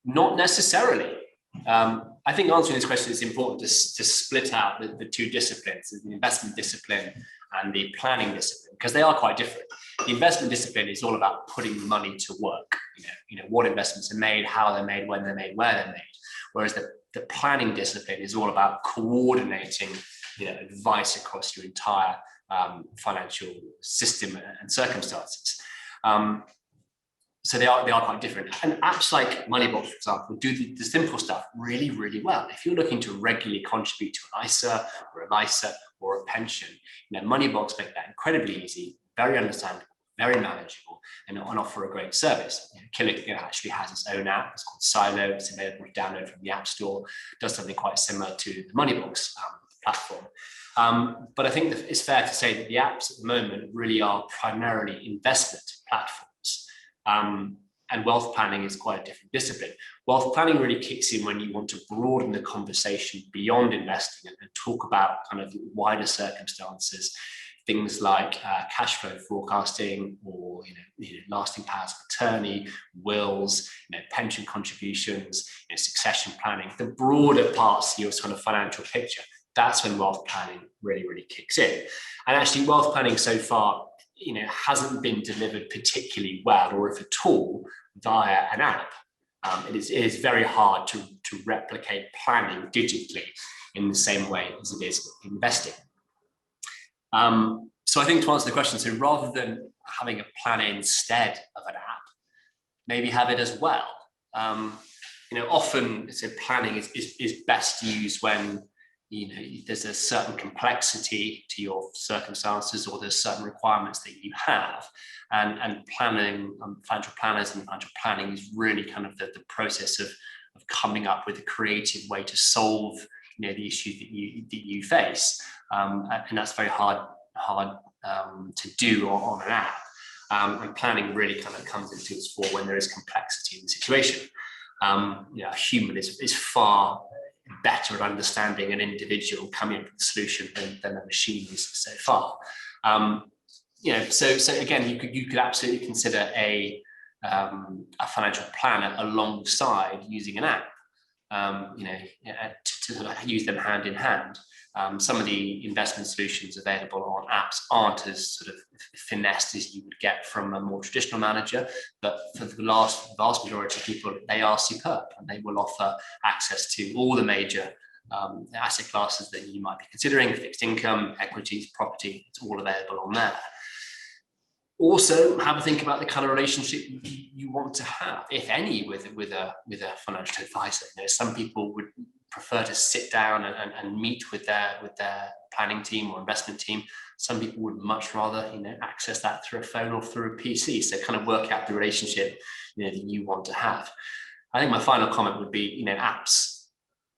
Not necessarily. I think answering this question is important to split out the two disciplines, the investment discipline and the planning discipline, because they are quite different. The investment discipline is all about putting money to work, what investments are made, how they're made, when they're made, where they're made. Whereas the planning discipline is all about coordinating advice across your entire financial system and circumstances. So they are quite different. And apps like Moneybox, for example, do the simple stuff really, really well. If you're looking to regularly contribute to an ISA or a LISA or a pension, Moneybox make that incredibly easy, very understandable, very manageable, and offer a great service. Killick actually has its own app. It's called Silo. It's available to download from the App Store. It does something quite similar to the Moneybox platform. But I think that it's fair to say that the apps at the moment really are primarily investment platforms. And wealth planning is quite a different discipline. Wealth planning really kicks in when you want to broaden the conversation beyond investing and talk about kind of wider circumstances, things like cash flow forecasting, or lasting powers of attorney, wills, pension contributions, succession planning, the broader parts of your sort of financial picture. That's when wealth planning really, really kicks in. And actually, wealth planning so far hasn't been delivered particularly well, or if at all, via an app. It is very hard to replicate planning digitally in the same way as it is investing. So I think to answer the question, so rather than having a planner instead of an app, maybe have it as well. Often so planning is best used when there's a certain complexity to your circumstances, or there's certain requirements that you have, and planning, financial planners and financial planning is really kind of the process of coming up with a creative way to solve the issues that you face, and that's very hard to do on an app. And planning really kind of comes into its fore when there is complexity in the situation. A human is far better at understanding an individual coming up with a solution than a machine is so far. So again, you could absolutely consider a financial planner alongside using an app, to use them hand in hand. Some of the investment solutions available on apps aren't as sort of finessed as you would get from a more traditional manager, but for the vast majority of people, they are superb, and they will offer access to all the major asset classes that you might be considering: fixed income, equities, property. It's all available on there. Also, have a think about the kind of relationship you want to have, if any, with a financial advisor. Some people would prefer to sit down and meet with their planning team or investment team. Some people would much rather access that through a phone or through a PC. So kind of work out the relationship that you want to have. I think my final comment would be apps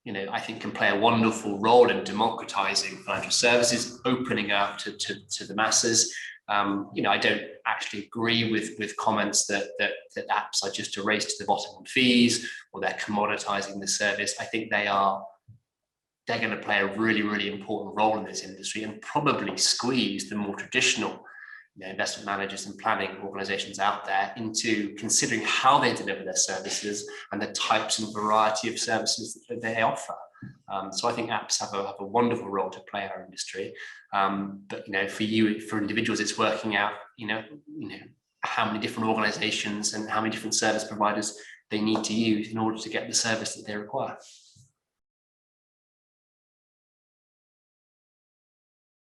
I think can play a wonderful role in democratizing financial services, opening up to the masses. I don't actually agree with comments that apps are just a race to the bottom on fees, or they're commoditizing the service. I think they're going to play a really, really important role in this industry, and probably squeeze the more traditional investment managers and planning organizations out there into considering how they deliver their services and the types and variety of services that they offer. So I think apps have a wonderful role to play in our industry. But for individuals, it's working out how many different organizations and how many different service providers they need to use in order to get the service that they require.